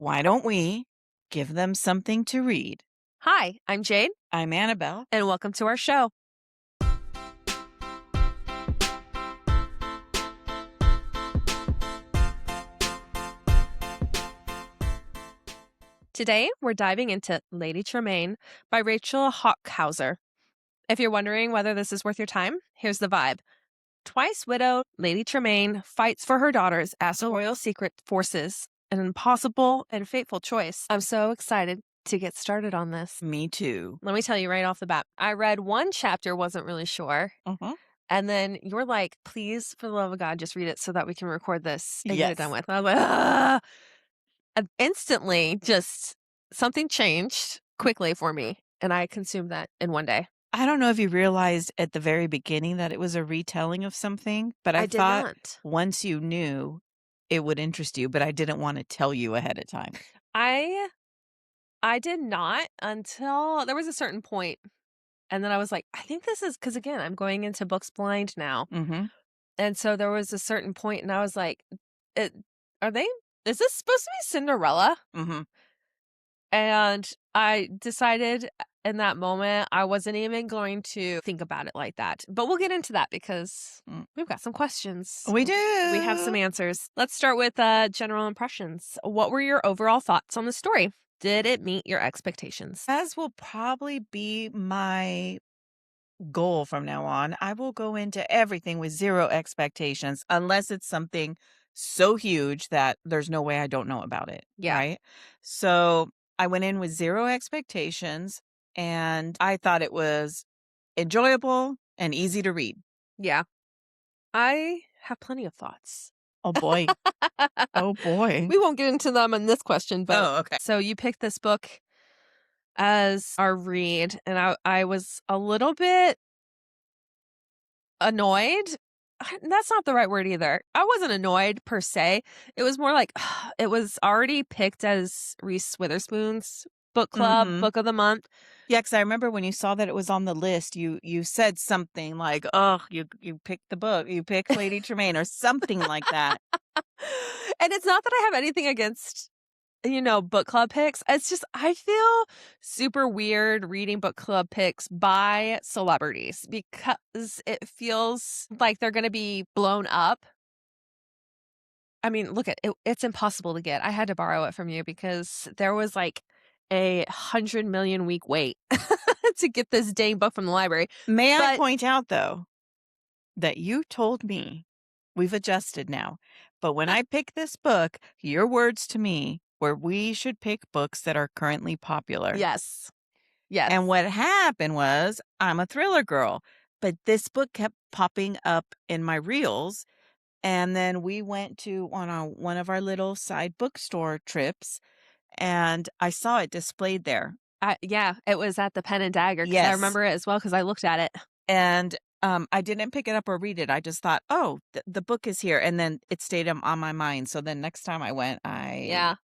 Why don't we give them something to read? Hi, I'm Jade, I'm Annabelle. and welcome to our show. Today, we're diving into Lady Tremaine by Rachel Hockhauser. If you're wondering whether this is worth your time, here's the vibe. Twice widowed, Lady Tremaine fights for her daughters as the royal secret forces an impossible and fateful choice. I'm so excited to get started on this. Me too. Let me tell you right off the bat. I read one chapter, wasn't really sure. Mhm. And then you were like, please, for the love of God, just read it so that we can record this and get it done Yes. with. And I was like, ah. And instantly, just something changed quickly for me. And I consumed that in one day. I don't know if you realized at the very beginning that it was a retelling of something, but I I did thought not. once you knew, it would interest you, but I didn't want to tell you ahead of time. I did not until there was a certain point. And then I was like, I think this is because, again, I'm going into books blind now. Mm-hmm. And so there was a certain point, and I was like, it, is this supposed to be Cinderella? Mm-hmm. And I decided in that moment I wasn't even going to think about it like that. But we'll get into that because we've got some questions. We do. We have some answers. Let's start with general impressions. What were your overall thoughts on the story? Did it meet your expectations? As will probably be my goal from now on. I will go into everything with zero expectations unless it's something so huge that there's no way I don't know about it. Yeah. Right. So I went in with zero expectations and I thought it was enjoyable and easy to read. Yeah. I have plenty of thoughts. Oh boy. Oh boy. We won't get into them in this question, but Oh, okay. so you picked this book as our read, and I was a little bit annoyed. That's not the right word either. I wasn't annoyed per se. It was more like it was already picked as Reese Witherspoon's book club Mm-hmm. book of the month. Yeah, because I remember when you saw that it was on the list, you said something like, "Oh, you picked the book, you picked Lady Tremaine," or something like that. And it's not that I have anything against book club picks. It's just I feel super weird reading book club picks by celebrities because it feels like they're going to be blown up. I mean, look at it. It's impossible to get. I had to borrow it from you because there was like a 100 million week wait to get this dang book from the library. May I But point out, though, that you told me we've adjusted now, but when I picked this book, your words to me were we should pick books that are currently popular. yes. Yes. And what happened was I'm a thriller girl, but this book kept popping up in my reels. And then we went to one of our little side bookstore trips and I saw it displayed there. Yeah, it was at the Pen and Dagger because I Yes. remember it as well because I looked at it. And I didn't pick it up or read it. I just thought, oh, the book is here. And then it stayed on my mind. So then next time I went, I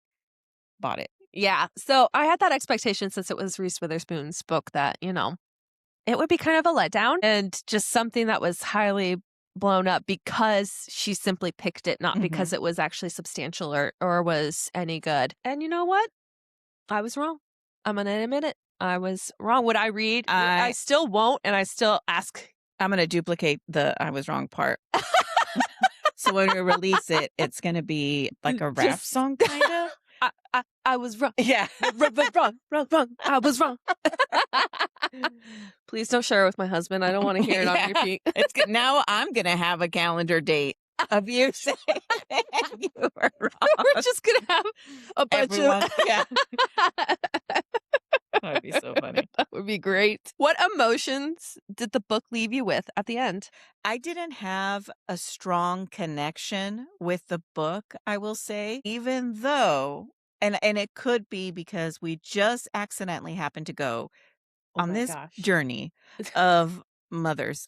bought it. Yeah. So I had that expectation since it was Reese Witherspoon's book that, it would be kind of a letdown and just something that was highly blown up because she simply picked it, not because it was actually substantial or was any good. And you know what? I was wrong. I'm going to admit it. I was wrong. Would I read? I still won't. And I still ask. I'm going to duplicate the I was wrong part. So when we release it, it's going to be like a rap song, kind of. I was wrong. Yeah. wrong. I was wrong. Please don't share it with my husband. I don't want to hear it on repeat. It's good. Now I'm going to have a calendar date of you saying you were wrong. We're just going to have a bunch of... Yeah. That would be so funny. That would be great. What emotions did the book leave you with at the end? I didn't have a strong connection with the book, I will say, even though, and it could be because we just accidentally happened to go on this journey of mothers.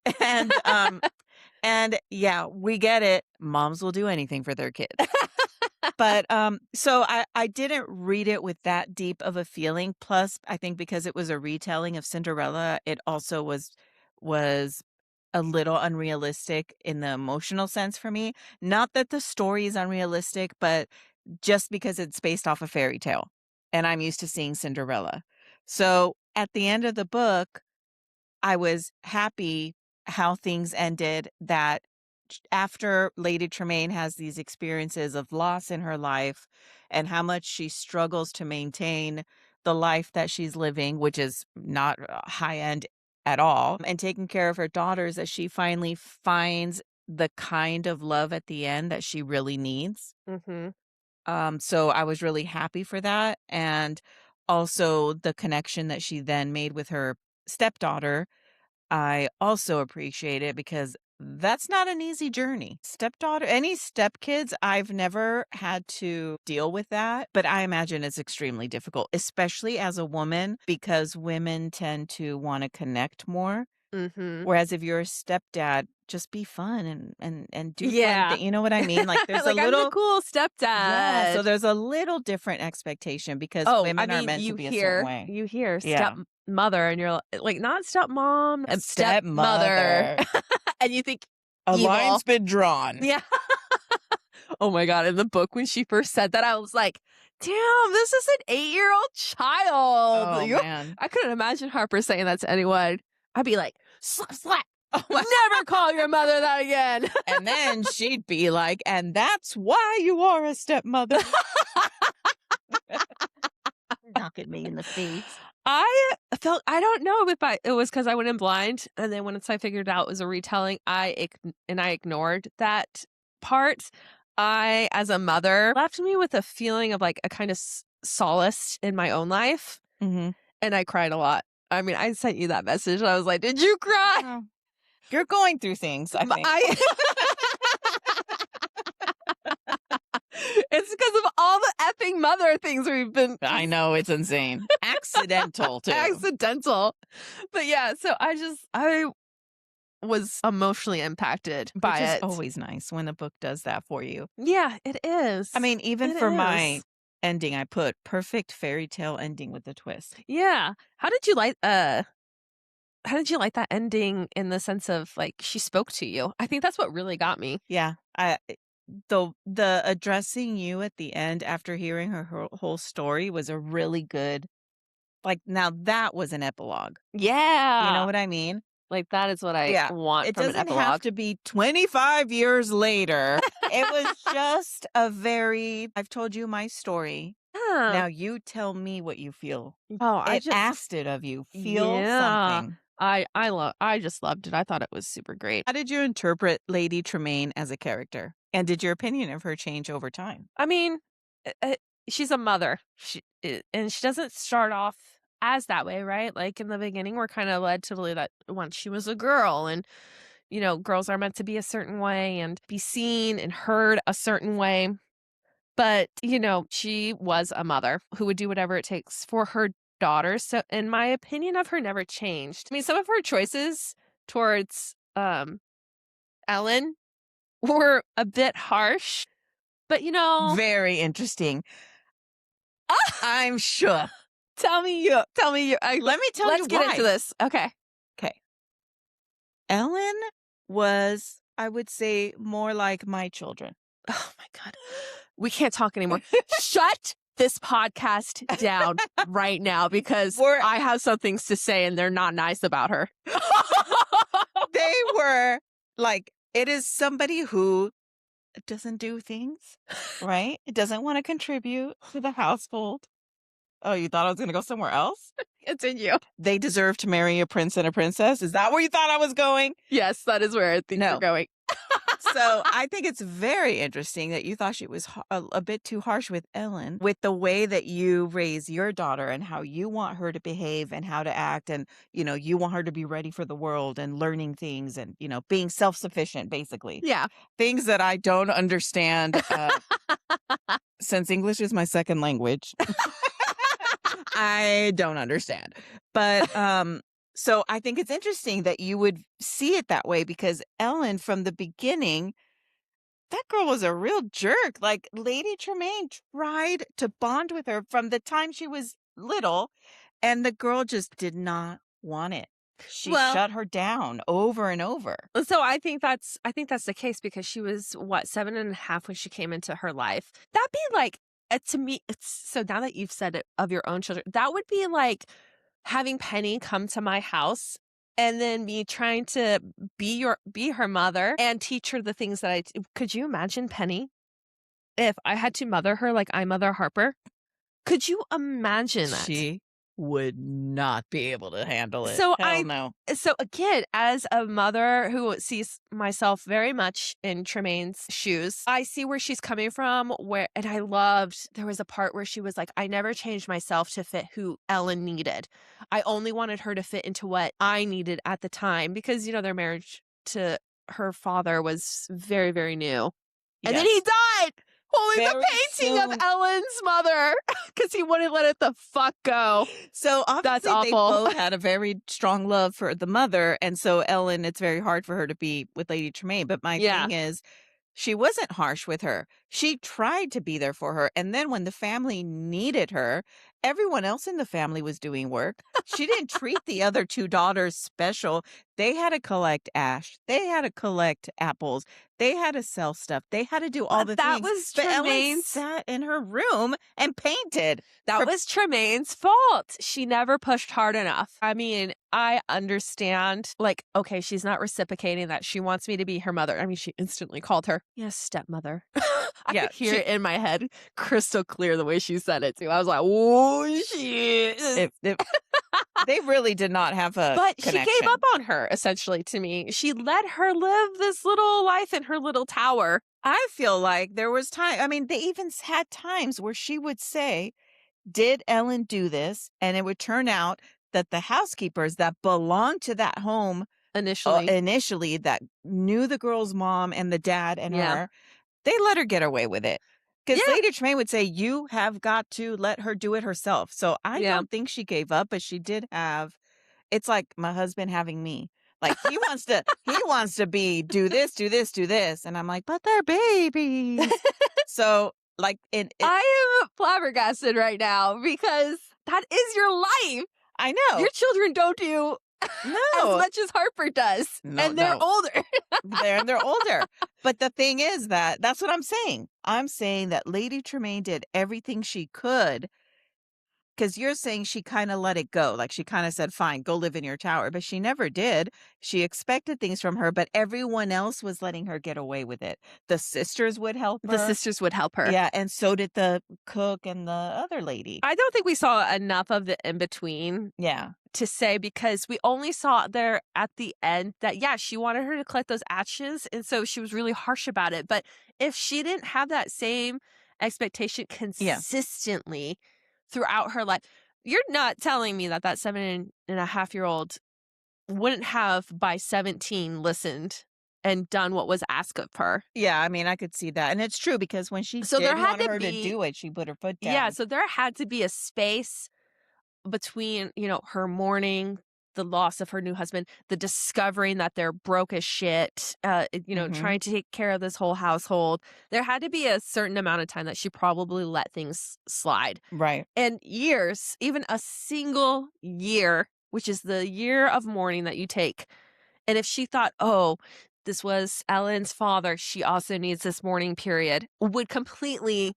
And yeah, we get it. Moms will do anything for their kids. But so I didn't read it with that deep of a feeling. Plus, I think because it was a retelling of Cinderella, it also was a little unrealistic in the emotional sense for me. Not that the story is unrealistic, but just because it's based off a fairy tale, and I'm used to seeing Cinderella. So, at the end of the book, I was happy how things ended, that after Lady Tremaine has these experiences of loss in her life and how much she struggles to maintain the life that she's living, which is not high end at all, and taking care of her daughters, that she finally finds the kind of love at the end that she really needs. Mhm. So I was really happy for that. And also the connection that she then made with her stepdaughter, I also appreciate it because that's not an easy journey. Stepdaughter, any stepkids, I've never had to deal with that, but I imagine it's extremely difficult, especially as a woman, because women tend to want to connect more. Mhm. Whereas if you're a stepdad, just be fun and do fun Yeah. thing. You know what I mean? Like there's a Like, I'm the little, cool yeah, so stepdad. there's a little different expectation because Oh, I women are mean, meant to be a certain way. you hear Yeah. stepmother, and you're like, not stepmom, stepmother, Stepmother. and you think A line's evil. been drawn. Yeah. Oh my god, in the book, when she first said that, I was like, "Damn, this is an 8-year-old child." Oh, man. I couldn't imagine Harper saying that to anyone. I'd be like, "Slap, slap. Oh, my Never call your mother that again." and then she'd be like, "And that's why you are a stepmother." Knock at me in the face. I don't know if it was because I went in blind, and then once I figured out it was a retelling, I ignored that part. As a mother, left me with a feeling of, like, a kind of solace in my own life, Mhm. and I cried a lot. I mean, I sent you that message, and I was like, "Did you cry?" Oh. You're going through things, I think. I It's because of all the effing mother things we've been I just know, it's insane. Accidental, too. accidental. But yeah, so I was emotionally impacted by Which is it. always nice when a book does that for you. Yeah, it is. I mean, even It for my is. ending, I put perfect fairy tale ending with a twist. Yeah. How did you like that ending in the sense of, like, she spoke to you? I think that's what really got me. Yeah, the addressing you at the end after hearing her whole story was a really good, like, now that was an epilogue. You know Yeah. what I mean? Like, that is what I Yeah. want It from an doesn't have epilogue. to be 25 years later. It was just a very, "I've told you my story. Yeah. Now you tell me what you feel." Oh, It asked it of you. Feel yeah. something. I just loved it. I thought it was super great. How did you interpret Lady Tremaine as a character? And did your opinion of her change over time? I mean, she's a mother. And she doesn't start off as that way, right? Like, in the beginning, we're kind of led to believe that once she was a girl, and girls are meant to be a certain way and be seen and heard a certain way. But she was a mother who would do whatever it takes for her daughters. So, in my opinion of her, never changed. I mean, some of her choices towards Ellen were a bit harsh, but Very interesting. I'm shook. Tell me you. Let me tell you Let's get into why. this. Okay. Okay. Ellen was, I would say, more like my children. Oh my god, we can't talk anymore. Shut this podcast down right now because Were I have some things to say and they're not nice about her. they were like, it is somebody who doesn't do things, right? It doesn't want to contribute to the household. Oh, you thought I was going to go somewhere else? Continue. They deserve to marry a prince and a princess. Is that where you thought I was going? Yes, that is where I think you're No. going. So I think it's very interesting that you thought she was a bit too harsh with Ellen, with the way that you raise your daughter and how you want her to behave and how to act. And, you want her to be ready for the world and learning things and, being self sufficient, basically. Yeah. Things that I don't understand since English is my second language. I don't understand. But so I think it's interesting that you would see it that way because Ellen from the beginning, that girl was a real jerk. Like Lady Tremaine tried to bond with her from the time she was little and the girl just did not want it. She Well, shut her down over and over. so I think that's the case because she was, what, 7.5 when she came into her life. That'd be like, to me, it's so now that you've said it of your own children, that would be like having Penny come to my house and then me trying to be her mother and teach her the things that could you imagine Penny if I had to mother her like I mother Harper? Could you imagine that? She would not be able to handle it. So Hell no. so again, as a mother who sees myself very much in Tremaine's shoes, I see where she's coming from, and I loved there was a part where she was like, I never changed myself to fit who Ellen needed. I only wanted her to fit into what I needed at the time because, their marriage to her father was very, very new. And then he Yes. died holding the Very painting of soon. Ellen's mother because he wouldn't let it the fuck go. So That's obviously they awful. both had a very strong love for the mother. And so Ellen, it's very hard for her to be with Lady Tremaine. But my Yeah. thing is, she wasn't harsh with her. She tried to be there for her. And then when the family needed her, everyone else in the family was doing work. She didn't treat the other two daughters special. They had to collect ash. They had to collect apples. They had to sell stuff. They had to do all But the things. But Ellen sat in her room and painted. that For was Tremaine's fault. She never pushed hard enough. I mean, I understand, like, okay, she's not reciprocating that. She wants me to be her mother. I mean, she instantly called her, yes, stepmother. I yeah, could hear it in my head crystal clear the way she said it too. I was like, oh, shit. they really did not have a But she gave connection. up on her, essentially, to me. She let her live this little life in her little tower. I feel like there was time. I mean, they even had times where she would say, "Did Ellen do this?" And it would turn out that the housekeepers that belonged to that home Initially. initially, that knew the girl's mom and the dad and Yeah. her, they let her get away with it. Because Yeah. Lady Tremaine would say, "You have got to let her do it herself." So I Yeah. don't think she gave up, but she did have. It's like my husband having me. Like he wants to be do this, do this, do this. And I'm like, but they're babies. So like it I am flabbergasted right now because that is your life. I Your know. children don't do as No. much as Harper does, No, and they're no. older. They're older. But the thing is that's what I'm saying. I'm saying that Lady Tremaine did everything she could. Because you're saying she kinda let it go, like, she kinda said, "Fine, go live in your tower," but she never did. She expected things from her, but everyone else was letting her get away with it. The sisters would help The her. sisters would help her. Yeah, and so did the cook and the other lady. I don't think we saw enough of the in between Yeah. to say because we only saw there at the end that, yeah, she wanted her to collect those ashes. And so she was really harsh about it. But if she didn't have that same expectation Yeah. consistently throughout her life, you're not telling me that 7.5-year-old wouldn't have by 17 listened and done what was asked of her. Yeah, I mean, I could see that, and it's true because when she So there did had want to her to be, do it, she put her foot yeah, down. so there had to be a space between, her mourning, the loss of her new husband, the discovering that they're broke as shit, Mhm. trying to take care of this whole household. There had to be a certain amount of time that she probably let things slide. Right. And years, even a single year, which is the year of mourning that you take. And if she thought, oh, this was Ellen's father, she also needs this mourning period, would completely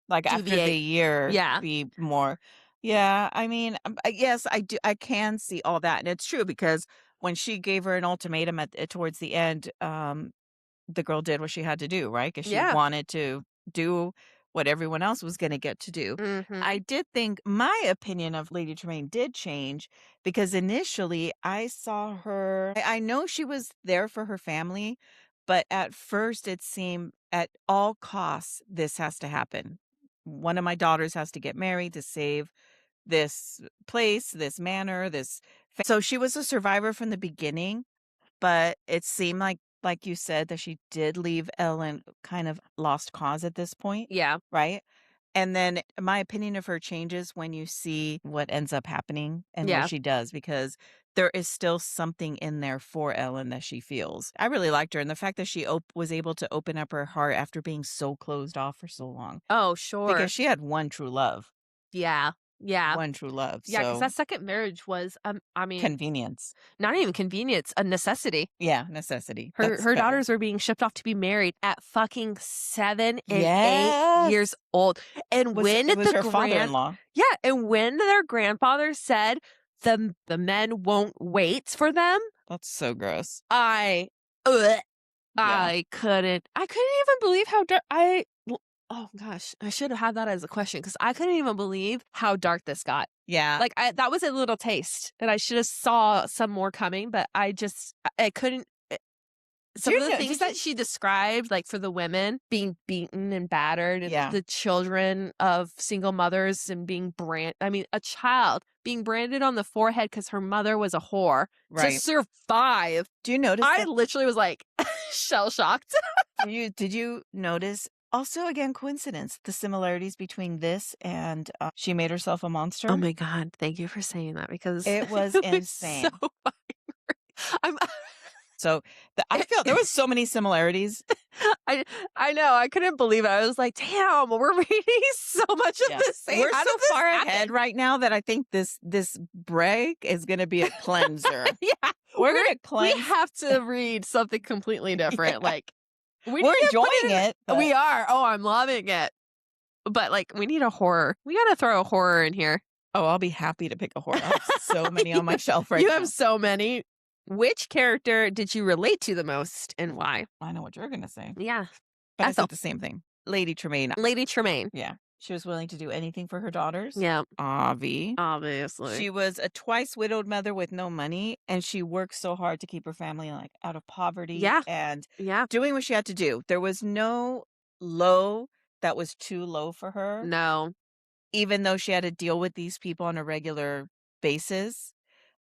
Like, after the deviate. year, Yeah. be more. Yeah, I mean, yes, I can see all that, and it's true because when she gave her an ultimatum towards the end, the girl did what she had to do, right? Because she Yeah. wanted to do what everyone else was gonna get to do. I Mhm. did think my opinion of Lady Tremaine did change because initially I saw her I know she was there for her family, but at first it seemed at all costs, this has to happen. One of my daughters has to get married to save this place, this manor, so she was a survivor from the beginning, but it seemed like you said, that she did leave Ellen kind of lost cause at this point, Yeah. right? And then my opinion of her changes when you see what ends up happening and what Yeah. she does, because there is still something in there for Ellen that she feels. I really liked her, and the fact that she was able to open up her heart after being so closed off for so long, Oh, because sure. she had one true love. Yeah. Yeah. one true love. Yeah, because So that second marriage was, I mean, convenience. not even convenience, a necessity. Yeah, necessity. Her That's her better. daughters were being shipped off to be married at fucking 7 and 8 years Yes. old, and when It was the her grand father-in-law. yeah, and when their grandfather said the men won't wait for them, That's so gross. I ugh, Yeah. I couldn't even believe how dark oh gosh, I should have had that as a question because I couldn't even believe how dark this got. Yeah. Like, that was a little taste, and I should have saw some more coming, but I couldn't Do some of you the know things did you that she described, like, for the women being beaten and battered and Yeah. the children of single mothers and being I mean, a child being branded on the forehead because her mother was a whore to Right. survive. Do you notice I that literally was, like, shell-shocked. did you notice also, again, coincidence, the similarities between this and, She Made Herself a Oh Monster? my god, thank you for saying that because It was it was so insane. I'm So, I feel there was so many similarities. I I know, I couldn't believe it. I was like, "Damn, we're reading so much of Yeah. the same. We're How so did this far ahead happen?" right now that I think this break is gonna be a cleanser. Yeah, We're gonna we cleanse. have to read something completely different, Yeah. like, we need We're to put enjoying it it, in but we are. Oh, I'm loving it. But, like, we need a horror. We gotta throw a horror in here. oh, I'll be happy to pick a horror. I have so many on my shelf right You have now. so many. Which character did you relate to the most and why? I know what you're gonna say, Yeah, but I Ethel. said the same thing. Lady Tremaine. Lady Tremaine. Yeah. She was willing to do anything for her daughters. Yeah, Avi. obviously. She was a twice widowed mother with no money, and she worked so hard to keep her family, like, out of poverty Yeah, and yeah. doing what she had to do. There was no low that was too low for her, No. even though she had to deal with these people on a regular basis.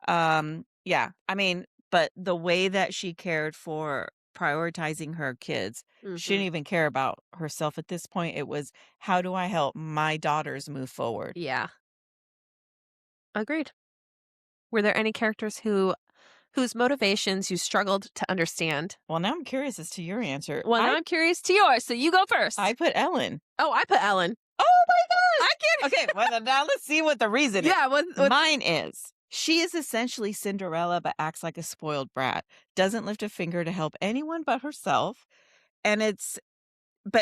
Yeah, I mean, but the way that she cared for prioritizing her kids, she didn't Mhm. even care about herself at this point. It was, how do I help my daughters move forward? Yeah, agreed. Were there any characters whose motivations you struggled to understand? Well, now I'm curious as to your answer. Well, now I'm curious to yours, so you go I first. put Ellen. Oh, I put Ellen. Oh my I gosh! can't. Okay, well then now let's see what the reason is. Yeah, what Mine is, she is essentially Cinderella but acts like a spoiled brat. Doesn't lift a finger to help anyone but herself. And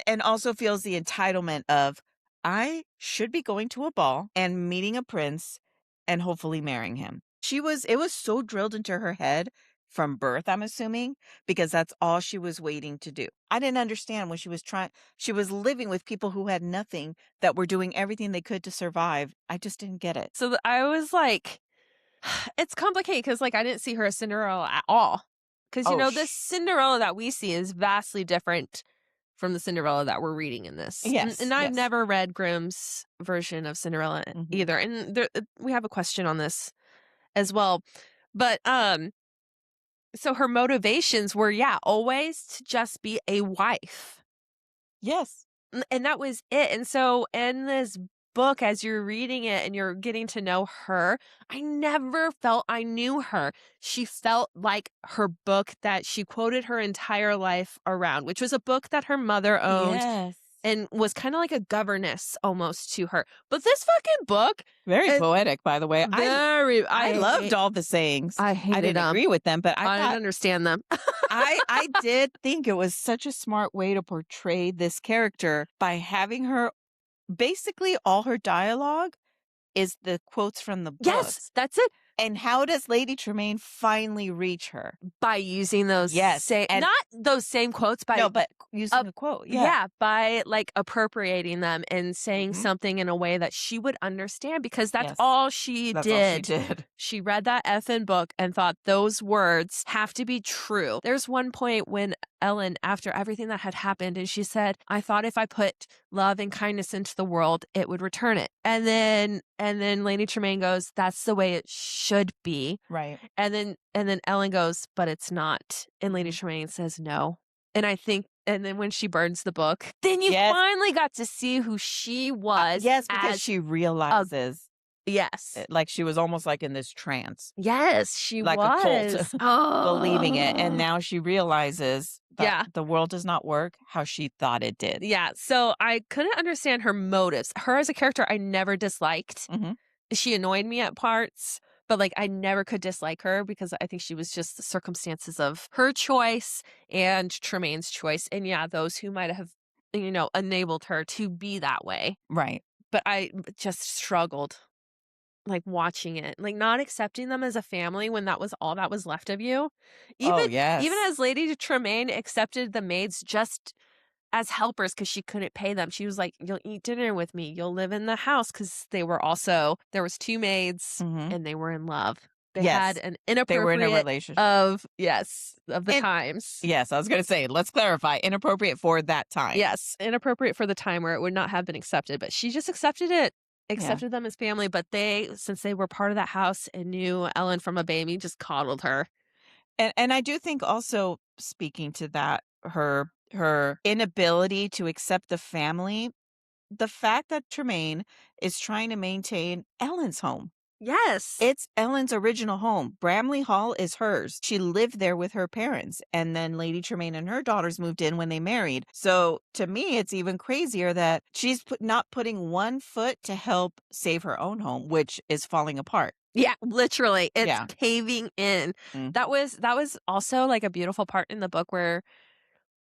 and also feels the entitlement of, I should be going to a ball and meeting a prince and hopefully marrying him. It was so drilled into her head from birth, I'm assuming, because that's all she was waiting to do. I didn't understand when she was living with people who had nothing, that were doing everything they could to survive. I just didn't get it. so I was like, it's complicated because, like, I didn't see her as Cinderella at all. Because, Oh, this Cinderella that we see is vastly different from the Cinderella that we're reading in this. yes, And I've yes. never read Grimm's version of Cinderella Mhm. either. And we have a question on this as well. But so her motivations were, yeah, always to just be a wife. Yes. And that was it. And so in this book, as you're reading it and you're getting to know her, I never felt I knew her. She felt like her book that she quoted her entire life around, which was a book that her mother owned Yes. and was kind of like a governess almost to her. But this fucking book Very is poetic, by the way. very, I loved all the sayings. I I hated didn't them. agree with them, but I I didn't thought understand them. I did think it was such a smart way to portray this character by having her, basically all her dialogue is the quotes from the Yes, books. that's it. And how does Lady Tremaine finally reach her? By using those Yes, and not those same quotes, by no, but using a quote. Yeah. yeah, by, like, appropriating them and saying Mhm. something in a way that she would understand because that's Yes. all she That's all she did. did. She read that effing book and thought those words have to be true. There's one point when Ellen, after everything that had happened, and she said, I thought if I put love and kindness into the world, it would return it. And then Lady Tremaine goes, that's the way it should be. Right. And then Ellen goes, but it's not. And Lady Mhm. Tremaine says no. And I think, and then when she burns the book, then you Yes. finally got to see who she was Yes, because as she realizes. Yes. Like, she was almost, like, in this trance, Yes, she like a cult, was. believing it, and Oh. now she realizes that Yeah. the world does not work how she thought it did. Yeah, so I couldn't understand her motives. Her as a character, I never disliked. Mhm. She annoyed me at parts, but, like, I never could dislike her because I think she was just the circumstances of her choice and Tremaine's choice, and, yeah, those who might have, enabled her to be that way. Right. But I just struggled, like, watching it, like, not accepting them as a family when that was all that was left of you. Oh, Even yes. as Lady Tremaine accepted the maids just as helpers because she couldn't pay them. She was like, "You'll eat dinner with me. You'll live in the house because there was 2 maids, Mhm. and they were in love. They had Yes. an They were in a inappropriate relationship. of yes, of the And times. yes, I was gonna say, let's clarify, inappropriate for that time. Yes, inappropriate for the time where it would not have been accepted, but she just Yeah. accepted them as family, but since they were part of that house and knew Ellen from a baby, just coddled her. And I do think also speaking to that, her inability to accept the family, the fact that Tremaine is trying to maintain Ellen's home. Yes. It's Ellen's original home. Bramley Hall is hers. She lived there with her parents, and then Lady Tremaine and her daughters moved in when they married. So, to me, it's even crazier that she's not putting one foot to help save her own home, which is falling apart. Yeah, literally, it's Yeah. caving in. Mm. That was also, like, a beautiful part in the book where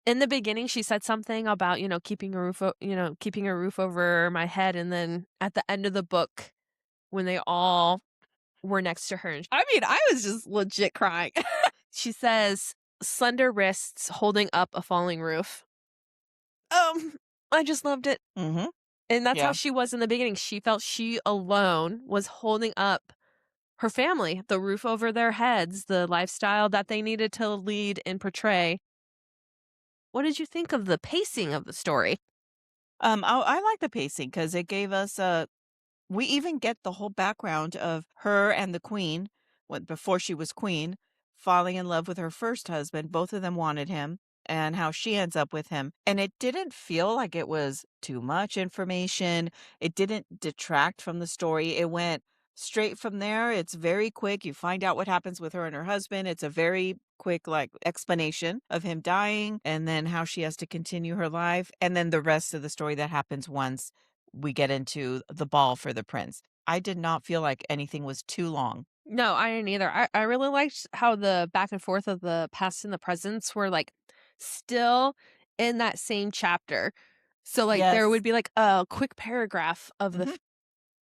in the beginning, she said something about, keeping a roof over my head, and then at the end of the book, when they all were next to her, and I mean, I was just legit crying. She says, "Slender wrists holding up a falling roof." I just loved it, Mhm. and that's how Yeah. she was in the beginning. She felt she alone was holding up her family, the roof over their heads, the lifestyle that they needed to lead and portray. What did you think of the pacing of the story? I like the pacing because it gave us a we even get the whole background of her and the queen, when before she was queen, falling in love with her first husband. Both of them wanted him, and how she ends up with him. And it didn't feel like it was too much information. It didn't detract from the story. It went straight from there. It's very quick. You find out what happens with her and her husband. It's a very quick like explanation of him dying and then how she has to continue her life and then the rest of the story that happens once we get into the ball for the prince. I did not feel like anything was too long. No, I didn't either. I really liked how the back and forth of the past and the presents were, like, still in that same chapter. So, like, there Yes. would be, like, a quick paragraph of the Mhm.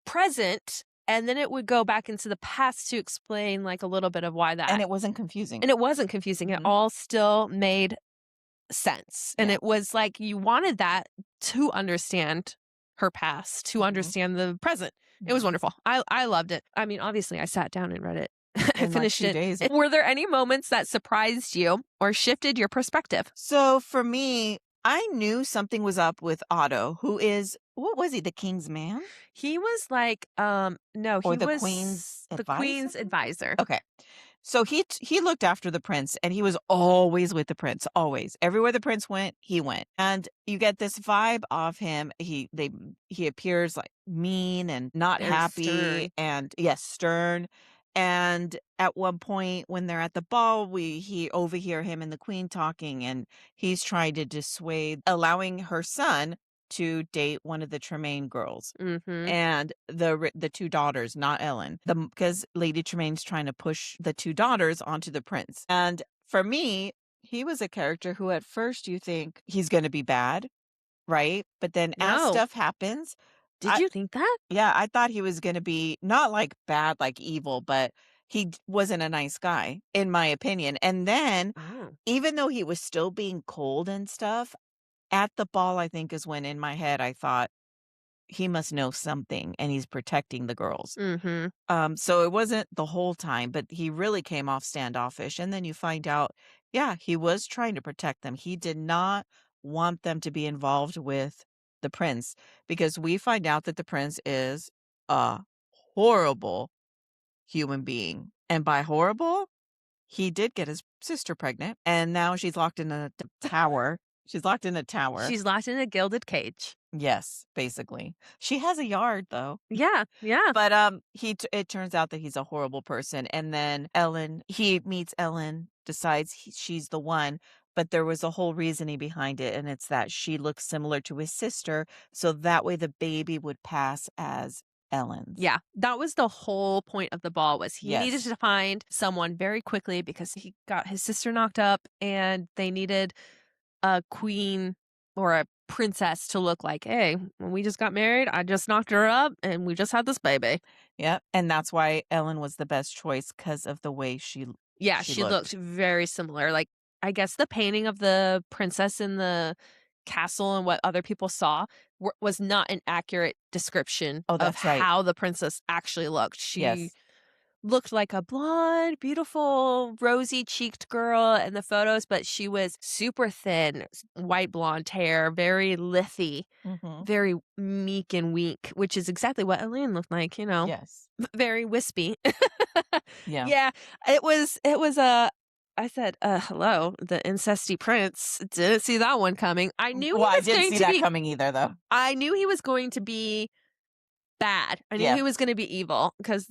present, and then it would go back into the past to explain, like, a little bit of why And that it wasn't confusing. and it wasn't confusing, it Mhm. all still made sense, and Yeah. it was like you wanted that to understand her past, to Mhm. understand the present. It was Mhm. wonderful. I loved it. I mean, obviously, I sat down and read it. I In, like, finished 2 it. days. Were there any moments that surprised you or shifted your perspective? So, for me, I knew something was up with Otto, who is what was he, the king's man? He was like, no, Or he the was queen's the advisor? queen's advisor. Okay. So he looked after the prince and he was always with the prince, always. Everywhere the prince went, he went. And you get this vibe of him. He appears like mean and not Very happy stern. and yes, stern. And at one point when they're at the ball, we he overhear him and the queen talking and he's trying to dissuade allowing her son to date one of the Tremaine girls Mhm. and the 2 daughters, not Ellen. Because Lady Tremaine's trying to push the 2 daughters onto the prince. And for me, he was a character who at first you think he's gonna be bad, right? But then as No. stuff happens, Did I you think that? yeah, I thought he was gonna be not like bad, like evil, but wasn't a nice guy, in my opinion. And then, Oh. even though he was still being cold and stuff, at the ball, I think is when in my head I thought, he must know something and he's protecting the girls. Mhm. So it wasn't the whole time, but he really came off standoffish. And then you find out, yeah, he was trying to protect them. He did not want them to be involved with the prince because we find out that the prince is a horrible human being. And by horrible, he did get his sister pregnant and now she's locked in a tower. She's locked in a tower. She's locked in a gilded cage. Yes, basically. She has a yard, though. Yeah, yeah, But, it turns out that he's a horrible person, and then he meets Ellen, decides she's the one, but there was a whole reasoning behind it, and it's that she looks similar to his sister, so that way the baby would pass as Ellen's. yeah. That was the whole point of the ball was he needed Yes. to find someone very quickly because he got his sister knocked up and they needed a queen or a princess to look like, "Hey, when we just got married, I just knocked her up and we just had this baby." Yep, and that's why Ellen was the best choice because of the way Yeah, she she looked looked. very similar. Like, I guess the painting of the princess in the castle and what other people saw was not an accurate description Oh, of that's right. how the princess actually looked. She Yes. looked like a blonde, beautiful, rosy-cheeked girl in the photos, but she was super thin, white blonde hair, very lithy, Mhm. very meek and weak, which is exactly what Elaine looked like, Yes. very wispy. Yeah. Yeah, it was I said, hello, the incesty prince. Didn't see that one coming. Well, I didn't see that coming either, though. I knew he was going to be bad. I knew Yeah. he was gonna be evil because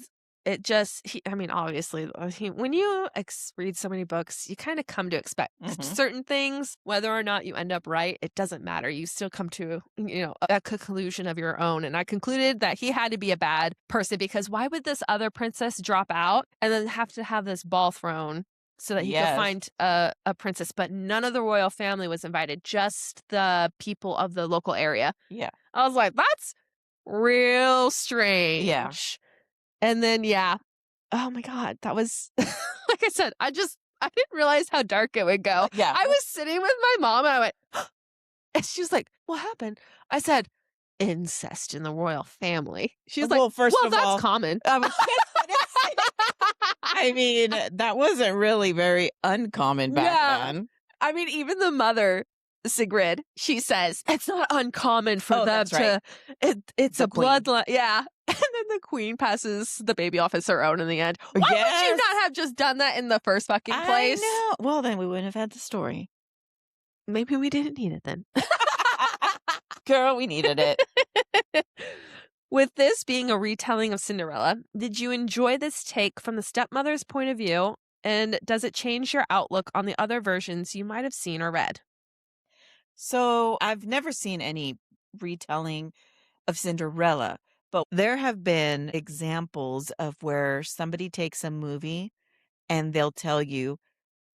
it just I mean, obviously, when you read so many books, you kinda come to expect Mhm. certain things. Whether or not you end up right, it doesn't matter. You still come to, a conclusion of your own, and I concluded that he had to be a bad person because why would this other princess drop out and then have to have this ball thrown so that he could Yes. find a princess? But none of the royal family was invited, just the people of the local area. Yeah. I was like, "That's real Yeah. strange." And then, yeah. Oh my god, that was like I said, I didn't realize how dark it would go. Yeah. I was sitting with my mom and I went, and she was like, "What happened?" I said, "Incest in the royal family." She's like, Well, first "Well, of that's all, common." I was just gonna say, I mean, that wasn't really very uncommon back Yeah. then. I mean, even the mother, Sigrid, she says, "It's not uncommon for Oh, them that's right. to it's The a queen. bloodline." Yeah. And then the queen passes the baby off as her own in the end. Why would she Yes. not have just done that in the first fucking I place? know. Well, then we wouldn't have had the story. Maybe we didn't need it then. Girl, we needed it. With this being a retelling of Cinderella, did you enjoy this take from the stepmother's point of view? And does it change your outlook on the other versions you might have seen or read? So, I've never seen any retelling of Cinderella, but there have been examples of where somebody takes a movie and they'll tell you,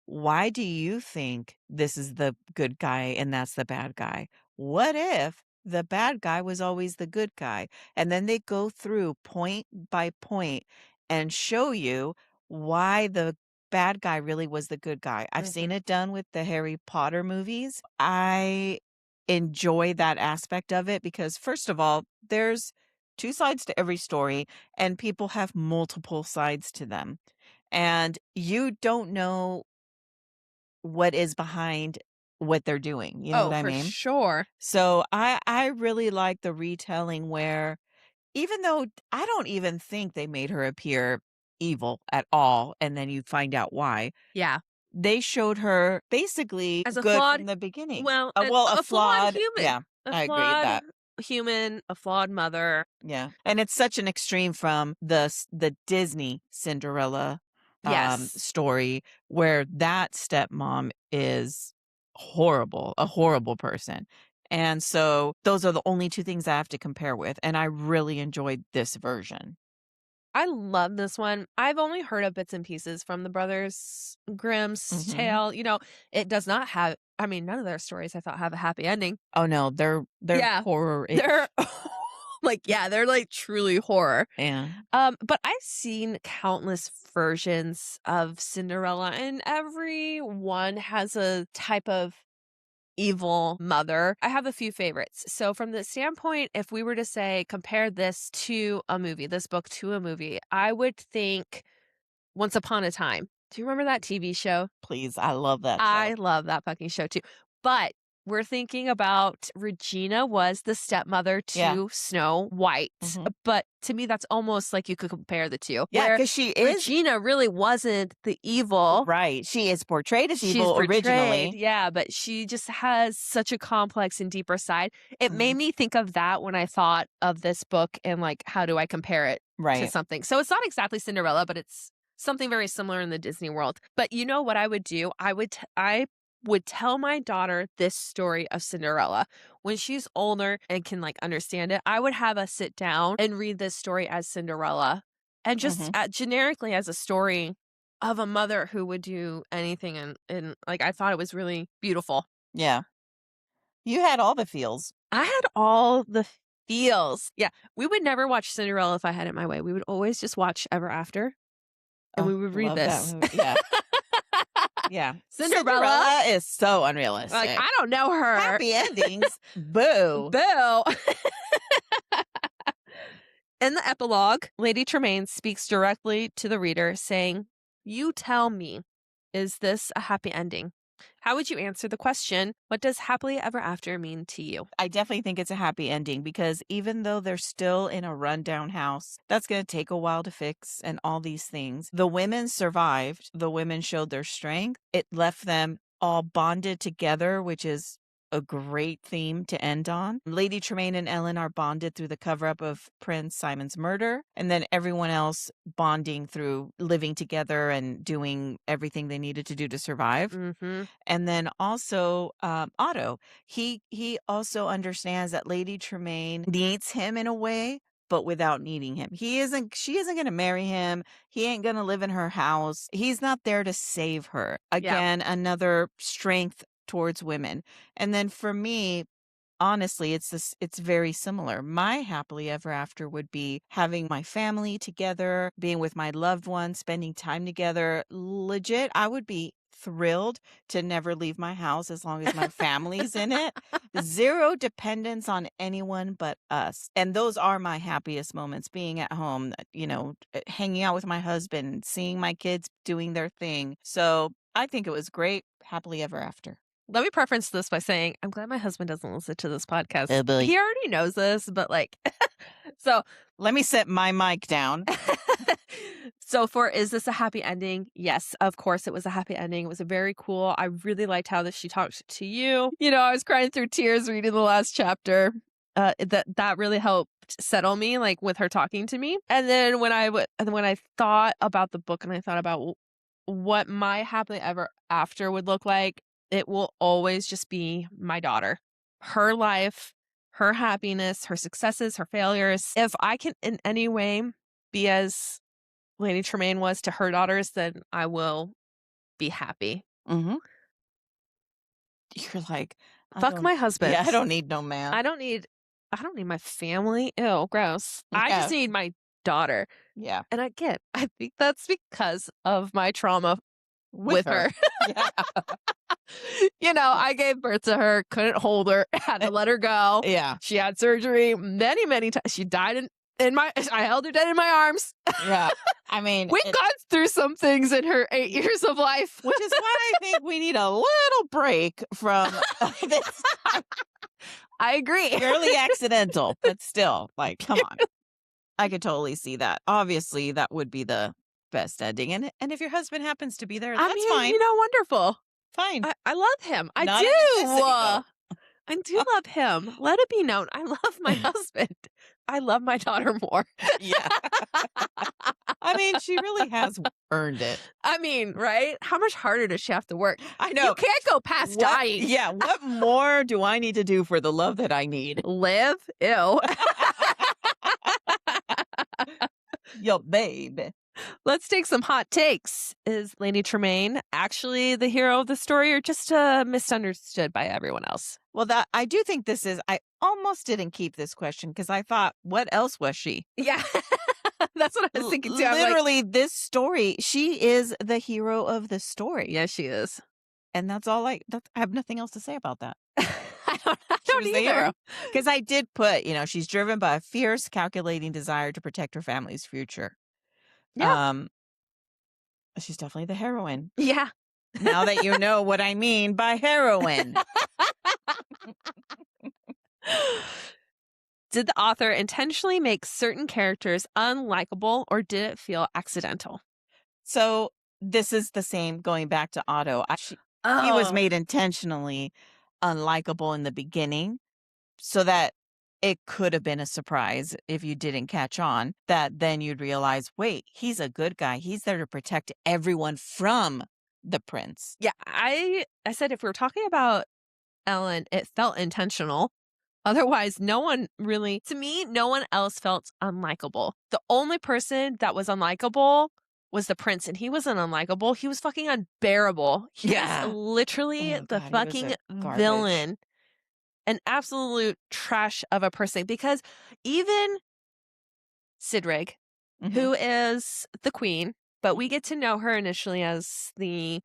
why do you think this is the good guy and that's the bad guy? What if the bad guy was always the good guy? And then they go through point by point and show you why the bad guy really was the good guy. I've seen Mhm. it done with the Harry Potter movies. I enjoy that aspect of it because, first of all, there's two sides to every story, and people have multiple sides to them. And you don't know what is behind what they're doing, you know Oh, what I for mean? sure. So I really like the retelling where even though I don't even think they made her appear evil at all, and then you find out why, Yeah. they showed her basically As a good flawed from the beginning. well, Well, a a flawed flawed human. yeah, A I agree with flawed that. human, a flawed mother. Yeah, and it's such an extreme from the Disney Cinderella, Yes. story where that stepmom is horrible, a horrible person, and so those are the only 2 things I have to compare with, and I really enjoyed this version. I love this one. I've only heard of bits and pieces from the Brothers Grimm's Mhm. tale. It does not have I mean, none of their stories I thought have a happy ending. Oh, no, they're Yeah. They're horror-ish. they're like truly horror. Yeah. But I've seen countless versions of Cinderella, and every one has a type of evil mother. I have a few favorites. So, from the standpoint, if we were to say compare this to a movie, this book to a movie, I would think Once Upon a Time. Do you remember that TV show? Please, I love that I show. love that fucking show too. But we're thinking about Regina was the stepmother Yeah. to Snow White, Mhm. but to me, that's almost like you could compare the 2, Yeah, where because she is Regina really wasn't the evil. right. She is portrayed as She's evil portrayed, originally. yeah, but she just has such a complex and deeper side. It Mhm. made me think of that when I thought of this book and, like, how do I compare it to Right. something? So it's not exactly Cinderella, but it's something very similar in the Disney world. But you know what I would do? I would tell my daughter this story of Cinderella. When she's older and can, like, understand it, I would have us sit down and read this story as Cinderella and just, Mhm. generically as a story of a mother who would do anything, and, like, I thought it was really beautiful. Yeah. You had all the feels. I had all the feels. Yeah, we would never watch Cinderella if I had it my way. We would always just watch Ever After, and Oh, we would read love that this. movie. Yeah. Yeah. Cinderella? Cinderella is so Like, unrealistic. I don't know her. Happy endings? Boo. Boo. In the epilogue, Lady Tremaine speaks directly to the reader, saying, "You tell me, is this a happy ending?" How would you answer the question, what does happily ever after mean to you? I definitely think it's a happy ending because even though they're still in a rundown house, that's going to take a while to fix and all these things. The women survived. The women showed their strength. It left them all bonded together, which is a great theme to end on. Lady Tremaine and Ellen are bonded through the cover up of Prince Simon's murder, and then everyone else bonding through living together and doing everything they needed to do to survive. Mhm. And then also Otto, he also understands that Lady Tremaine needs him in a way, but without needing him. She isn't going to marry him. He ain't going to live in her house. He's not there to save her. Yeah. Again, another strength towards women. And then for me, honestly, it's very similar. My happily ever after would be having my family together, being with my loved ones, spending time together. Legit, I would be thrilled to never leave my house as long as my family's in it. Zero dependence on anyone but us. And those are my happiest moments, being at home, hanging out with my husband, seeing my kids doing their thing. So I think it was great. Happily ever after. Let me preference this by saying, I'm glad my husband doesn't listen to this podcast. Oh boy. He already knows this, but like, so, Let me set my mic down. so for is this a happy ending? Yes, of course it was a happy ending. It was a very cool. I really liked how she talked to you. You know, I was crying through tears reading the last chapter. That really helped settle me, like with her talking to me. And then when I thought about the book and I thought about what my happily ever after would look like, it will always just be my daughter, her life, her happiness, her successes, her failures. If I can in any way be as Lady Tremaine was to her daughters, then I will be happy. Mhm. You're like, Fuck my husband. I don't need no man. I don't need I don't need my family. Ew, gross. I Yeah, just need my daughter. yeah, And again, I think that's because of my trauma with with her. her. Yeah, I gave birth to her, couldn't hold her, had to let her go. yeah, She had surgery many, many times. She died in my I held her dead in my arms. yeah. I mean, We've gone through some things in her 8 years of life. which is why I think we need a little break from this. I agree. Fairly accidental, but still, like, come on. I could totally see that. Obviously, that would be the best ending. And if your husband happens to be there, I that's mean, fine. wonderful. Fine. I love him. I Not do. a necessity, though. I do love him. Let it be known. I love my husband. I love my daughter more. Yeah. I mean, she really has earned it. I mean, right? How much harder does she have to work? I You know. can't go past dying. Yeah, what more do I need to do for the love that I need? Live? Ew. Yo, babe. Let's take some hot takes. Is Lady Tremaine actually the hero of the story or just misunderstood by everyone else? Well, that I do think this is. I almost didn't keep this question because I thought, what else was she? Yeah. That's what I was thinking too. I'm like, Literally, this story, she is the hero of the story. yeah, she is. And that's all I have nothing else to say about that. I She don't was the either. hero. Because I did put, she's driven by a fierce, calculating desire to protect her family's future. Yeah. She's definitely the heroine. Yeah. Now that you know what I mean by heroine. Did the author intentionally make certain characters unlikable or did it feel accidental? So, this is the same going back to Otto. He was Oh, made intentionally unlikable in the beginning so that it could have been a surprise if you didn't catch on, that then you'd realize, "Wait, he's a good guy. He's there to protect everyone from the prince." yeah. I said if we were talking about Ellen, it felt intentional. Otherwise, no one really, to me, no one else felt unlikable. The only person that was unlikable was the prince, and he wasn't unlikable. He was fucking unbearable. He was Yeah. literally Oh the god, he was fucking a garbage. villain, an absolute trash of a person. Because even Sidrig, Mhm. who is the queen, but we get to know her initially as the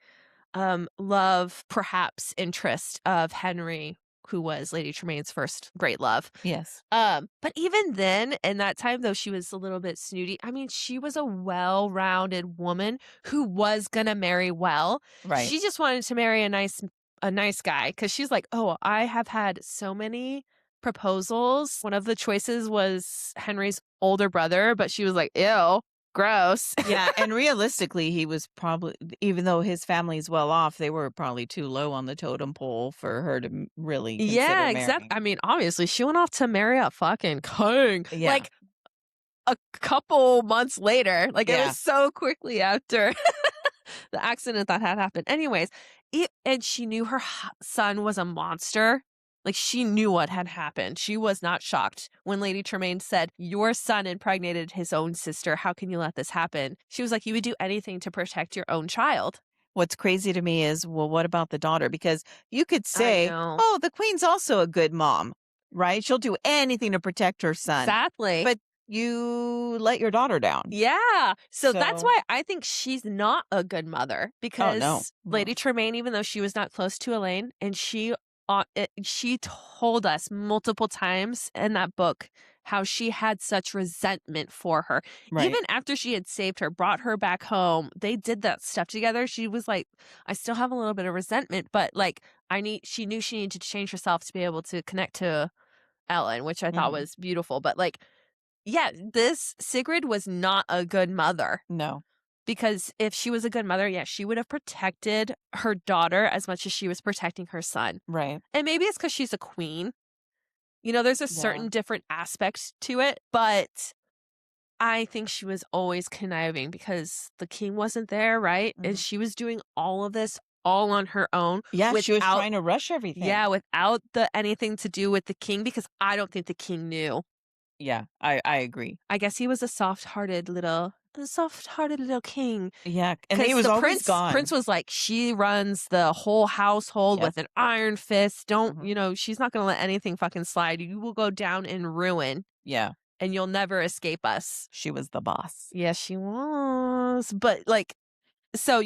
love, perhaps interest of Henry, who was Lady Tremaine's first great love. Yes. But even then, in that time, though she was a little bit snooty, I mean, she was a well-rounded woman who was gonna marry well. Right. She just wanted to marry a nice guy because she's like, "Oh, I have had so many proposals." One of the choices was Henry's older brother, but she was like, "Ew, gross." Yeah, and realistically, he was probably, even though his family's well off, they were probably too low on the totem pole for her to really consider Yeah, exactly. marrying. I mean, obviously, she went off to marry a fucking king, Yeah. like, a couple months later. Like, it Yeah. was so quickly after the accident that had happened. Anyways, and she knew her son was a monster. Like, she knew what had happened. She was not shocked when Lady Tremaine said, "Your son impregnated his own sister. How can you let this happen?" She was like, "You would do anything to protect your own child." What's crazy to me is, well, what about the daughter? Because you could I say, know. "Oh, the queen's also a good mom, right? She'll do anything to protect her son." Exactly. But you let your daughter down. Yeah. So that's So, why I think she's not a good mother oh no. because No. Lady Tremaine, even though she was not close to Elaine, and she told us multiple times in that book how she had such resentment for her. Right. Even after she had saved her, brought her back home, they did that stuff together. She was like, I still have a little bit of resentment, but like she knew she needed to change herself to be able to connect to Ellen, which I thought Mhm. was beautiful. But like yeah, this Sigrid was not a good mother No. because if she was a good mother, yeah, she would have protected her daughter as much as she was protecting her son. Right. And maybe it's because she's a queen. You know, there's a Yeah. certain different aspect to it, but I think she was always conniving because the king wasn't there, right? And Mhm. she was doing all of this all on her own Yeah, she was without, trying to rush everything. yeah, without the anything to do with the king because I don't think the king knew. Yeah, I agree. I guess he was a soft-hearted little king. Yeah, and he Because was the always prince gone. was like, "She runs the whole household Yep. with an iron fist. Don't Mhm. you know, she's not gonna let anything fucking slide. You will go down in ruin, Yeah, and you'll never escape us." she was the boss. Yes, she was. But, like so,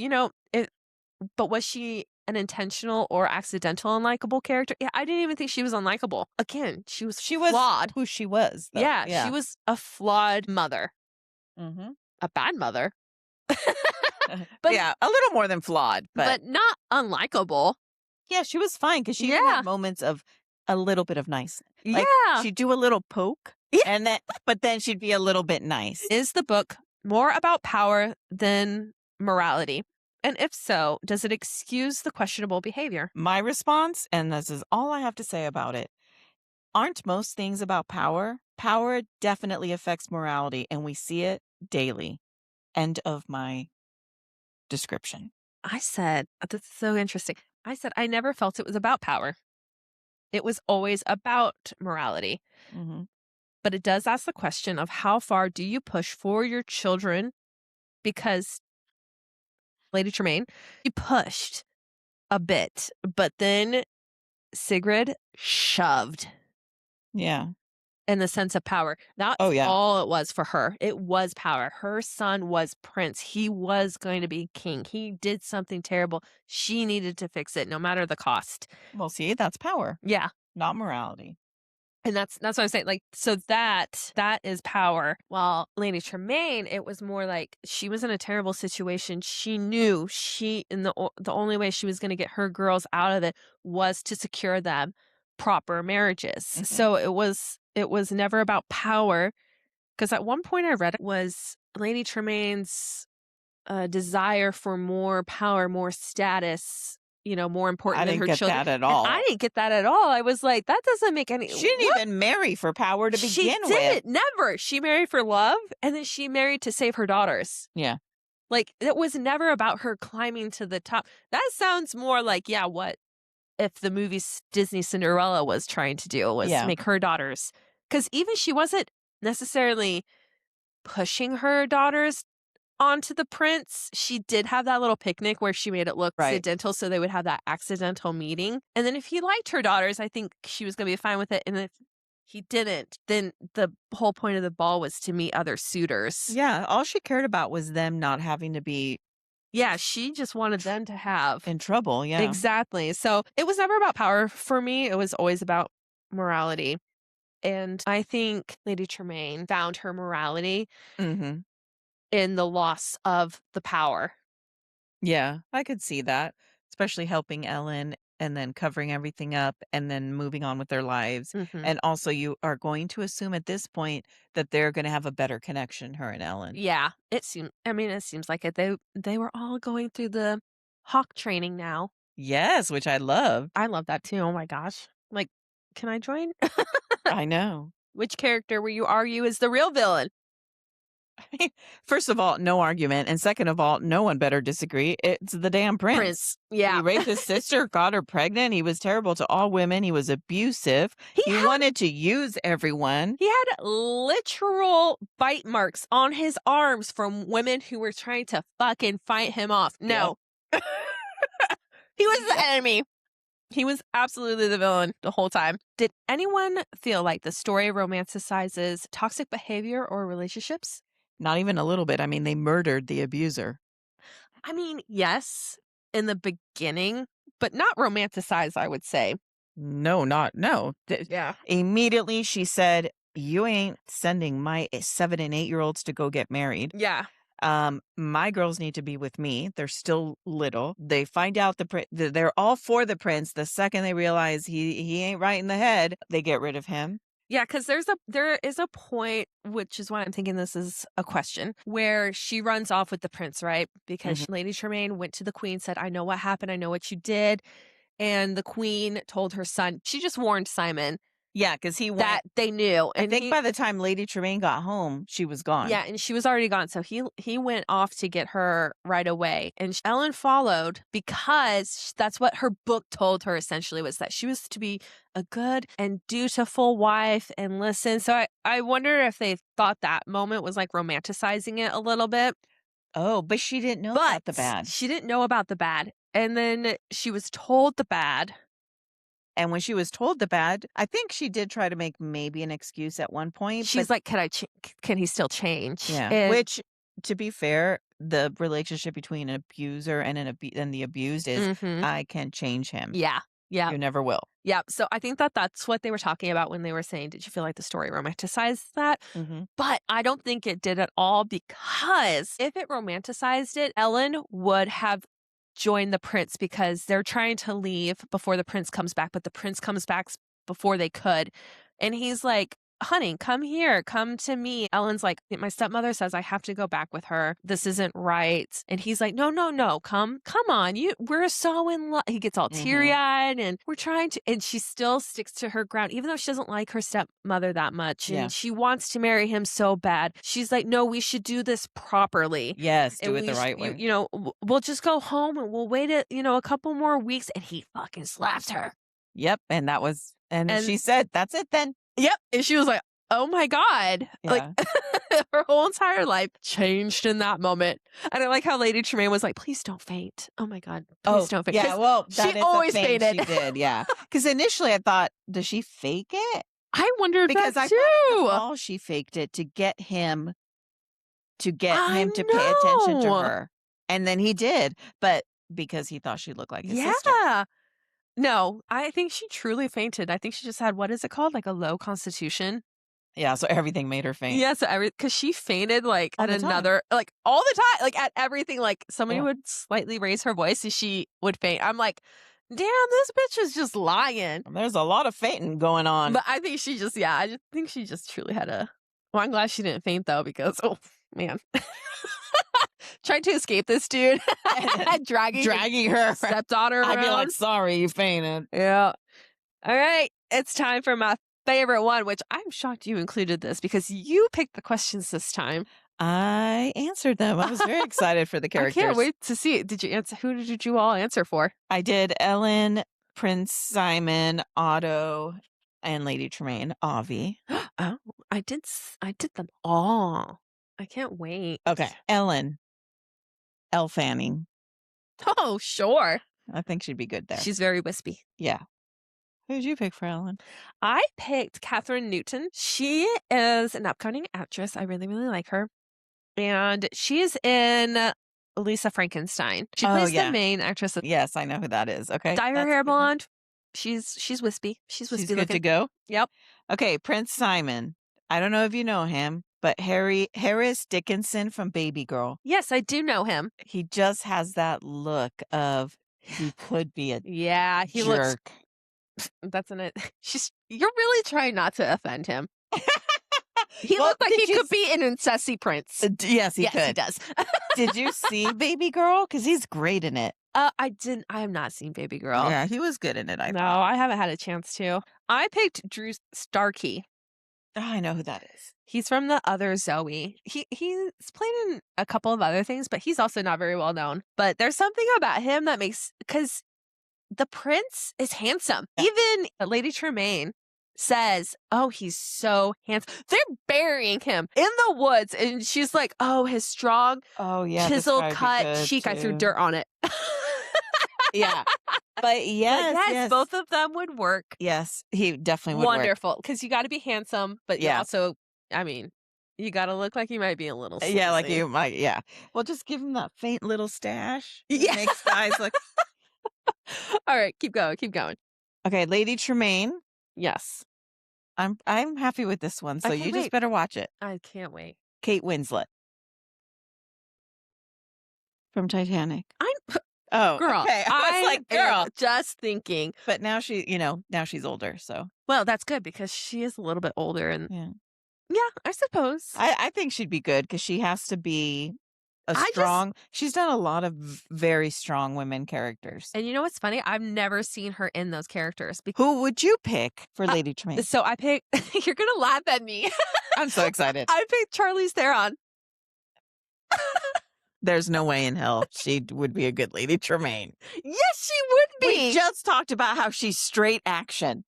but was she an intentional or accidental unlikable character? Yeah, I didn't even think she was unlikable. Again, she was She was flawed. who she was, though. Yeah, she Yeah. was a flawed mother. Mhm. A bad mother. But Yeah, a little more than flawed, but not unlikable. yeah, she was fine because she even had Yeah. moments of a little bit of nice. Like, Yeah. she'd do a little poke, Yeah. and then but then she'd be a little bit nice. Is the book more about power than morality? And if so, does it excuse the questionable behavior? My response, and this is all I have to say about it, aren't most things about power? Power definitely affects morality, and we see it daily. End of my description. I said, this is so interesting. I said, I never felt it was about power. It was always about morality. Mhm. But it does ask the question of how far do you push for your children? Because Lady Tremaine, you pushed a bit, but then Sigrid shoved Yeah. in the sense of power. Oh, That's yeah. all it was for her. It was power. Her son was prince. He was going to be king. He did something terrible. She needed to fix it no matter the cost. Well, see, that's power, Yeah. not morality. And that's what I'm saying. Like, so that is power. While Lady Tremaine, it was more like she was in a terrible situation. She knew the only way she was going to get her girls out of it was to secure them. proper marriages. Mhm. So it was never about power. Because at one point I read it was Lady Tremaine's desire for more power, more status, more I important than didn't her get children. that at And I all. didn't get that at all. I was like, that doesn't make any She didn't what? even marry for power to She begin with. didn't. Never. She married for love and then she married to save her daughters. Yeah, Like it was never about her climbing to the top. That sounds more like, yeah, what if the movie Disney Cinderella was trying to do was yeah, make her daughters, because even she wasn't necessarily pushing her daughters onto the prince. She did have that little picnic where she made it look right. accidental so they would have that accidental meeting. And then if he liked her daughters, I think she was going to be fine with it. And if he didn't, then the whole point of the ball was to meet other suitors. Yeah, all she cared about was them not having to be Yeah, she just wanted them to have. in trouble, yeah. Exactly. So it was never about power for me. It was always about morality. And I think Lady Tremaine found her morality Mhm. in the loss of the power. Yeah, I could see that, especially helping Ellen and then covering everything up and then moving on with their lives. Hmm. And also, you are going to assume at this point that they're going to have a better connection, her and Ellen. Yeah, it seems like it. They were all going through the hawk training now. Yes, which I love. I love that too. Oh my gosh. Like, can I join? I know. Which character were you argue is the real villain? First of all, no argument. And second of all, no one better disagree. It's the damn prince. Prince. Yeah. He raped his sister, got her pregnant. He was terrible to all women. He was abusive. he He had wanted to use everyone. he had literal bite marks on his arms from women who were trying to fucking fight him off. Yep. No. He was the Yep. enemy. He was absolutely the villain the whole time. Did anyone feel like the story romanticizes toxic behavior or relationships? Not even a little bit. I mean, they murdered the abuser. I mean, yes, in the beginning, but not romanticized, I would say. No, not no. Yeah. Immediately she said, "You ain't sending my 7 and 8-year-olds to go get married. Yeah. My girls need to be with me. They're still little. They find out they're all for the prince. The second they realize he ain't right in the head, they get rid of him. Yeah, because there is a point, which is why I'm thinking this is a question, where she runs off with the prince, right? Mhm. Because Lady Tremaine went to the queen, said, I know what happened, I know what you did. And the queen told her son, she just warned Simon Yeah, because he went. that they knew. I And think by the time Lady Tremaine got home, she was gone. yeah, and she was already gone, so he went off to get her right away, and Ellen followed because that's what her book told her essentially, was that she was to be a good and dutiful wife and listen. So I wonder if they thought that moment was like romanticizing it a little bit, Oh, but she didn't know but about the bad. she didn't know about the bad, and then she was told the bad. And when she was told the bad, I think she did try to make maybe an excuse at one point, but She's like, can he still change? yeah, And which, to be fair, the relationship between an abuser and and the abused is, mhm. I can change him. Yeah. Yeah. You never will. Yeah, so I think that that's what they were talking about when they were saying, "Did you feel like the story romanticized that?" Mhm. But I don't think it did at all, because if it romanticized it, Ellen would have joined the prince, because they're trying to leave before the prince comes back, but the prince comes back before they could. And he's like, honey, come here, come to me. Ellen's like, my stepmother says I have to go back with her. This isn't right. And he's like, no, no, no, come on. We're so in love. He gets all teary Mhm. eyed and we're trying to, and she still sticks to her ground, even though she doesn't like her stepmother that much. Yeah. And she wants to marry him so bad. She's like, no, we should do this properly. Yes, do And it the right way. we'll just go home and we'll wait a couple more weeks. And he fucking slaps her. Yep, and that was and And she said, "That's it then." yep. And she was like, oh my God. Like Yeah. her whole entire life changed in that moment. And I like how Lady Tremaine was like, please don't faint. Oh my God. Please Oh, don't faint. yeah, 'Cause well, she that is a always thing fainted. she did, yeah. Because initially I thought, does she fake it? I wondered Because that I thought in the too. mall she faked it to get him I to pay attention to know. her, and then he did, but because he thought she looked like his sister. Yeah. No, I think she truly fainted. I think she just had, what is it called? Like a low constitution. Yeah, so everything made her faint. Yeah, so because she fainted like All at the time. another, like all the time, like at everything, like somebody Yeah. would slightly raise her voice and she would faint. I'm like, damn, this bitch is just lying. There's a lot of fainting going on. But I think she just, yeah, I just think she just truly had a. Well, I'm glad she didn't faint though, because oh man, trying to escape this dude, Dragging her stepdaughter I'd be like, around. sorry, you fainted. Yeah. All right, it's time for my favorite one, which I'm shocked you included this because you picked the questions this time. I answered them. I was very excited for the I characters. can't wait to see it. Did you answer? Who did you all answer for? I did Ellen, Prince Simon, Otto, and Lady Tremaine, Avi. Oh, I did them all. I can't wait. Okay. Ellen, Elle Fanning. Oh, sure. I think she'd be good there. She's very wispy. Yeah. Who'd you pick for Ellen? I picked Catherine Newton. She is an upcoming actress. I really, really like her. And she's in Lisa Frankenstein. She plays the main actress. Yes, I know who that is. Okay. Dye her hair blonde. She's wispy. She's wispy She's good looking. to go? Yep. Okay, Prince Simon. I don't know if you know him, but Harris Dickinson from Baby Girl. Yes, I do know him. He just has that look of he could be a Yeah, he looks. jerk. That's an it. You're really trying not to offend him. He Well, looked like did he you could be an incesty prince. Yes, he Yes, he could. does. Did you see Baby Girl? Because he's great in it. I didn't. I have not seen Baby Girl. Yeah, he was good in it. I No, thought. I haven't had a chance to. I picked Drew Starkey. Oh, I know who that is. He's from the other Zoe. He's played in a couple of other things, but he's also not very well known. But there's something about him that makes, because the prince is handsome. Yeah. Even Lady Tremaine says, "Oh, he's so handsome." They're burying him in the woods, and she's like, "Oh, his strong, chiseled cut cheek. I threw dirt on it." Yeah, but yes, both of them would work. Yes, he definitely would. Wonderful, because you got to be handsome, but you Yeah. also, I mean, you got to look like you might be a little. Yeah, like sleazy. you might. Yeah. Well, just give him that faint little stash. Yeah. Makes guys look. All right, keep going, keep going. Okay, Lady Tremaine. Yes, I'm happy with this one, so I you can't just wait. better watch it. I can't wait. Kate Winslet from Titanic. I'm Oh, girl. Okay. I was like, girl. am just thinking. But now now she's older, so Well, that's good because she is a little bit older, and yeah. yeah, I suppose. I think she'd be good because she has to be a I just- strong. She's done a lot of very strong women characters. And you know what's funny? I've never seen her in those characters. Who would you pick for Lady Tremaine? So I picked. You're gonna laugh at me. I'm so excited. I picked Charlize Theron. There's no way in hell she would be a good Lady Tremaine. Yes, she would be. We just talked about how she's straight action.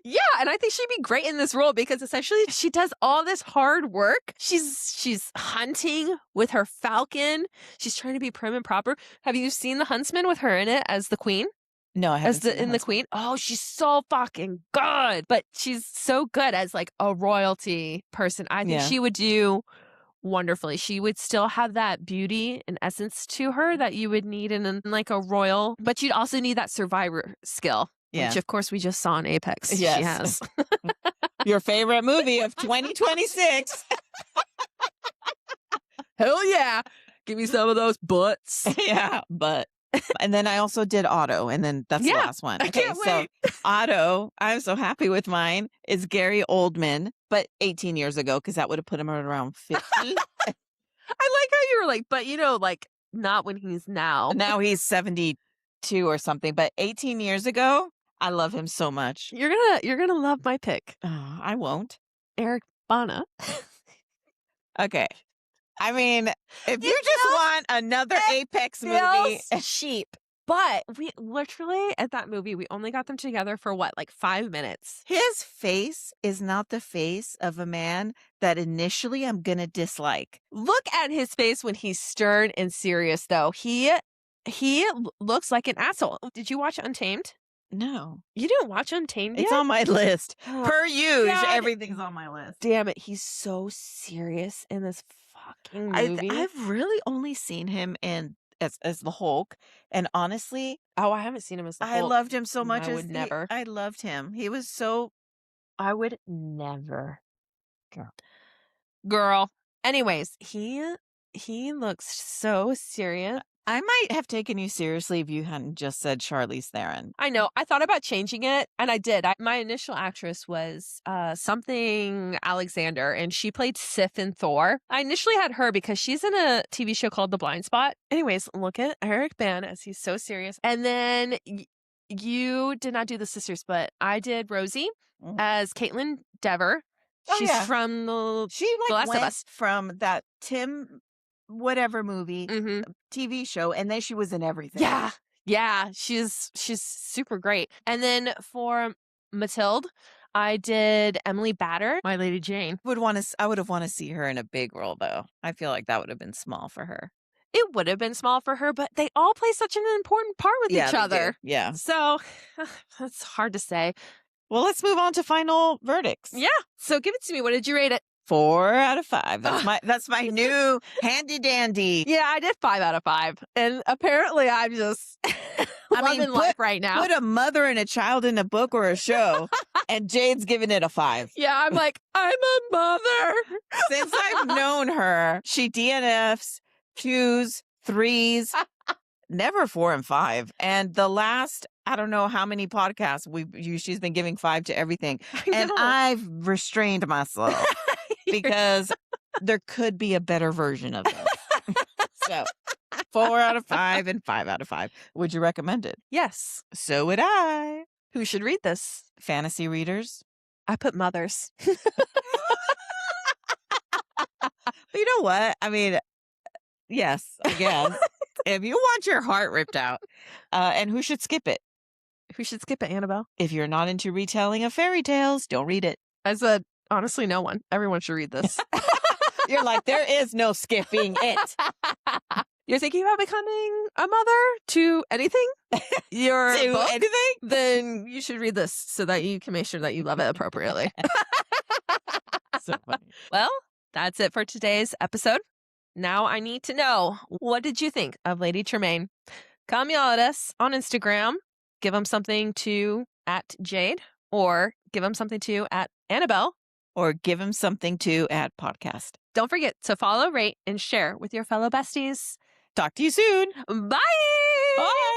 Yeah, and I think she'd be great in this role because essentially she does all this hard work. She's hunting with her falcon. She's trying to be prim and proper. Have you seen The Huntsman with her in it as the queen? No, I haven't. As the queen? Oh, she's so fucking good. But she's so good as like a royalty person. I think she would do wonderfully. She would still have that beauty and essence to her that you would need in like a royal, but you'd also need that survivor skill. Yeah. Which, of course, we just saw in Apex. Yes. She has. Your favorite movie of 2026. Hell yeah. Give me some of those butts. Yeah, but. And then I also did Otto, and then that's the last one. I can't wait. So Otto, I'm so happy with mine, is Gary Oldman, but 18 years ago, because that would have put him at around 50. I like how you were like, but like not when he's now. Now he's 72 or something, but 18 years ago, I love him so much. You're gonna love my pick. Oh, I won't. Eric Bana. Okay. I mean, if you just want another Apex movie. Cheap. But we literally, at that movie, we only got them together for what, like 5 minutes? His face is not the face of a man that initially I'm going to dislike. Look at his face when he's stern and serious, though. He looks like an asshole. Did you watch Untamed? No. You didn't watch Untamed yet? It's on my list. Oh, Per usual, God. everything's on my list. Damn it, he's so serious in this fucking movie. I've really only seen him in as the Hulk, and honestly, I haven't seen him as the Hulk. I loved him so much. I would never. I loved him. He was so. I would never. Girl. Anyways, he looks so serious. I might have taken you seriously if you hadn't just said Charlize Theron. I know. I thought about changing it, and I did. My initial actress was something Alexander, and she played Sif in Thor. I initially had her because she's in a TV show called The Blind Spot. Anyways, look at Eric Bana as he's so serious. And then you did not do the sisters, but I did Rosie as Caitlin Dever. Oh, She's yeah. from The Last of went Us. from that Tim whatever movie TV show, and then she was in everything. Yeah, she's super great. And then for Matilde, I did Emily Batter, My Lady Jane. I would have wanted to see her in a big role, though. I feel like that would have been small for her. It would have been small for her, but they all play such an important part with each other. Yeah. So that's hard to say. Well, let's move on to final verdicts. Yeah. So give it to me. What did you rate it? 4 out of 5. That's my new handy dandy. Yeah, I did 5 out of 5. And apparently I'm just loving life right now. Put a mother and a child in a book or a show, and Jade's giving it a 5. Yeah, I'm like, I'm a mother. Since I've known her, she DNFs, 2s, 3s, never 4 and 5. And the last, I don't know how many podcasts she's been giving 5 to everything. And I've restrained myself because there could be a better version of this. So 4 out of 5 and 5 out of 5. Would you recommend it? Yes. So would I. Who should read this? Fantasy readers. I put mothers. You know what? I mean, yes, again, if you want your heart ripped out, and who should skip it? Who should skip it, Annabelle? If you're not into retelling of fairy tales, don't read it. I said, honestly, no one. Everyone should read this. You're like, there is no skipping it. You're thinking about becoming a mother to anything? Your to book? anything? Then you should read this so that you can make sure that you love it appropriately. So funny. Well, that's it for today's episode. Now I need to know, what did you think of Lady Tremaine? Come yell at us on Instagram. Give them something to @Jade, or give them something to @Annabelle. Or give him something to @podcast. Don't forget to follow, rate, and share with your fellow besties. Talk to you soon. Bye! Bye!